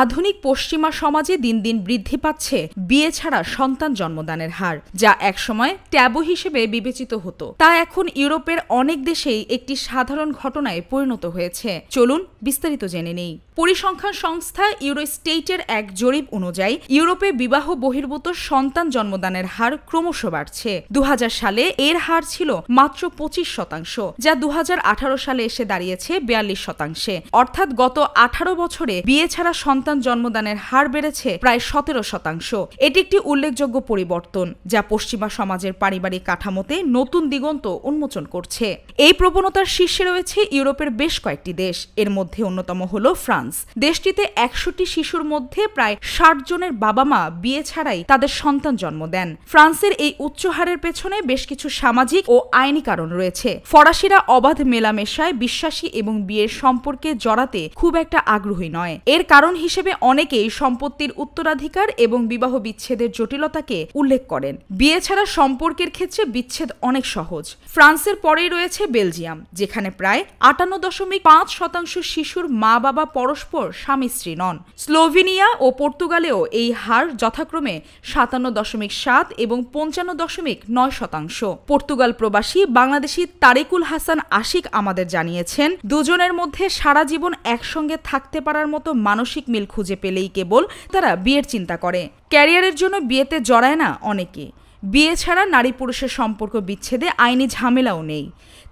আধুনিক পশ্চিমা সমাজে দিন দিন বৃদ্ধি পাচ্ছে বিয়ে ছাড়া সন্তান জন্মদানের হার, যা একসময় ট্যাবু হিসেবে বিবেচিত হতো, তা এখন ইউরোপের অনেক দেশেই একটি সাধারণ ঘটনায় পরিণত হয়েছে। চলুন বিস্তারিত জেনে নেই। পরিসংখ্যান সংস্থা ইউরোস্টেটের এক জরিপ অনুযায়ী ইউরোপে বিবাহ বহির্ভূত সন্তান জন্মদানের হার ক্রমশ বাড়ছে। 2000 সালে এর হার ছিল মাত্র 25%, যা 2018 সালে এসে দাঁড়িয়েছে 42%। অর্থাৎ গত 18 বছরে বিয়ে ছাড়া সন্তান জন্মদানের হার বেড়েছে প্রায় 17%। এটি একটি উল্লেখযোগ্য পরিবর্তন, যা পশ্চিমা সমাজের পারিবারিক কাঠামোতে নতুন দিগন্ত উন্মোচন করছে। এই প্রবণতার শীর্ষে রয়েছে ইউরোপের বেশ কয়েকটি দেশ। এর মধ্যে অন্যতম হল ফ্রান্স। দেশটিতে 61 শিশুর মধ্যে প্রায় 60 জনের বাবা মা বিয়ে ছাড়াই তাদের সন্তান জন্ম দেন। ফ্রান্সের এই উচ্চ হারের পেছনে বেশ কিছু সামাজিক ও আইনি কারণ রয়েছে। ফরাসিরা অবাধ মেলামেশায় বিশ্বাসী এবং বিয়ের সম্পর্কে জড়াতে খুব একটা আগ্রহী নয়। এর কারণ হিসেবে অনেকেই সম্পত্তির উত্তরাধিকার এবং বিবাহ বিচ্ছেদের জটিলতাকে উল্লেখ করেন। বিয়ে ছাড়া সম্পর্কের ক্ষেত্রে বিচ্ছেদ অনেক সহজ। ফ্রান্সের পরেই রয়েছে বেলজিয়াম, যেখানে প্রায় 58.5% শিশুর মা বাবা পরস্পর স্বামী স্ত্রী নন। স্লোভেনিয়া ও পর্তুগালেও এই হার যথাক্রমে 57.7 এবং 55.9%। পর্তুগাল প্রবাসী বাংলাদেশি তারিকুল হাসান আশিক আমাদের জানিয়েছেন, দুজনের মধ্যে সারা জীবন একসঙ্গে থাকতে পারার মতো মানসিক মিল খুঁজে পেলেই কেবল তারা বিয়ের চিন্তা করে। ক্যারিয়ারের জন্য বিয়েতে জড়ায় না অনেকে। বিয়ে ছাড়া নারী পুরুষের সম্পর্ক বিচ্ছেদে আইনি ঝামেলাও নেই।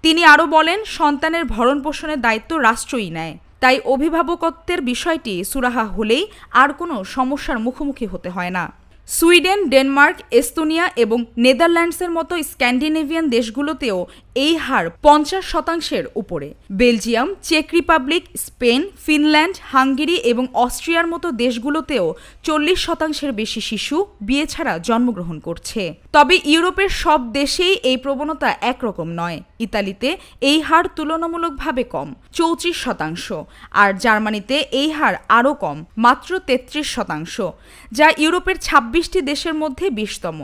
তিনি আরও বলেন, সন্তানের ভরণ পোষণের দায়িত্ব রাষ্ট্রই নেয়, তাই অভিভাবকত্বের বিষয়টি সুরাহা হলেই আর কোনো সমস্যার মুখোমুখি হতে হয় না। সুইডেন, ডেনমার্ক, এস্তোনিয়া এবং নেদারল্যান্ডসের মতো স্ক্যান্ডিনেভিয়ান দেশগুলোতেও এই হার 50%-এর উপরে। বেলজিয়াম, চেক রিপাবলিক, স্পেন, ফিনল্যান্ড, হাঙ্গেরি এবং অস্ট্রিয়ার মতো দেশগুলোতেও 40%-এর বেশি শিশু বিয়ে ছাড়া জন্মগ্রহণ করছে। তবে ইউরোপের সব দেশেই এই প্রবণতা একরকম নয়। ইতালিতে এই হার তুলনামূলকভাবে কম, 34%, আর জার্মানিতে এই হার আরও কম, মাত্র 33%, যা ইউরোপের 26টি দেশের মধ্যে 20তম।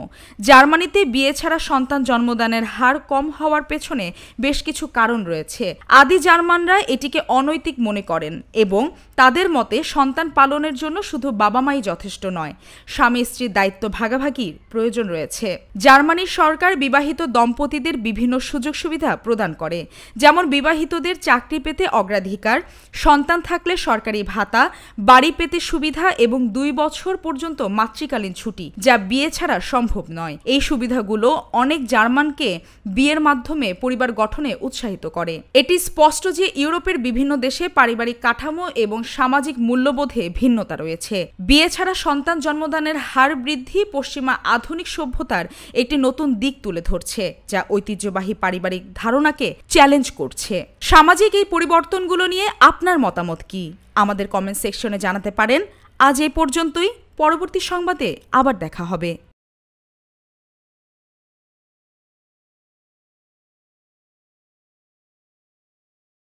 জার্মানিতে বিয়ে ছাড়া সন্তান জন্মদানের হার কম হওয়ার পেছনে বেশ কিছু কারণ রয়েছে। আদি জার্মানরা এটিকে অনৈতিক মনে করেন এবং তাদের মতে সন্তান পালনের জন্য শুধু বাবা মাই যথেষ্ট নয়, স্বামী স্ত্রীর দায়িত্ব ভাগাভাগির প্রয়োজন রয়েছে। জার্মানির সরকার বিবাহিত দম্পতিদের বিভিন্ন সুযোগ সুবিধা প্রদান করে, যেমন বিবাহিতদের চাকরি পেতে অগ্রাধিকার, সন্তান থাকলে সরকারি ভাতা, বাড়ি পেতে সুবিধা এবং 2 বছর পর্যন্ত মাতৃকালীন ছুটি, যা বিয়ে ছাড়া সম্ভব নয়। এই সুবিধাগুলো অনেক জার্মানকে বিয়ের মাধ্যমে পরিবার গঠনে উৎসাহিত করে। এটি স্পষ্ট যে ইউরোপের বিভিন্ন দেশে পারিবারিক কাঠামো এবং সামাজিক মূল্যবোধে ভিন্নতা রয়েছে। বিয়ে ছাড়া সন্তান জন্মদানের হার বৃদ্ধি পশ্চিমা আধুনিক সভ্যতার একটি নতুন দিক তুলে ধরছে, যা ঐতিহ্যবাহী পারিবারিক ধারণাকে চ্যালেঞ্জ করছে। সামাজিক এই পরিবর্তনগুলো নিয়ে আপনার মতামত কি? আমাদের কমেন্ট সেকশনে জানাতে পারেন। আজ এই পর্যন্তই। পরবর্তী সংবাদে আবার দেখা হবে।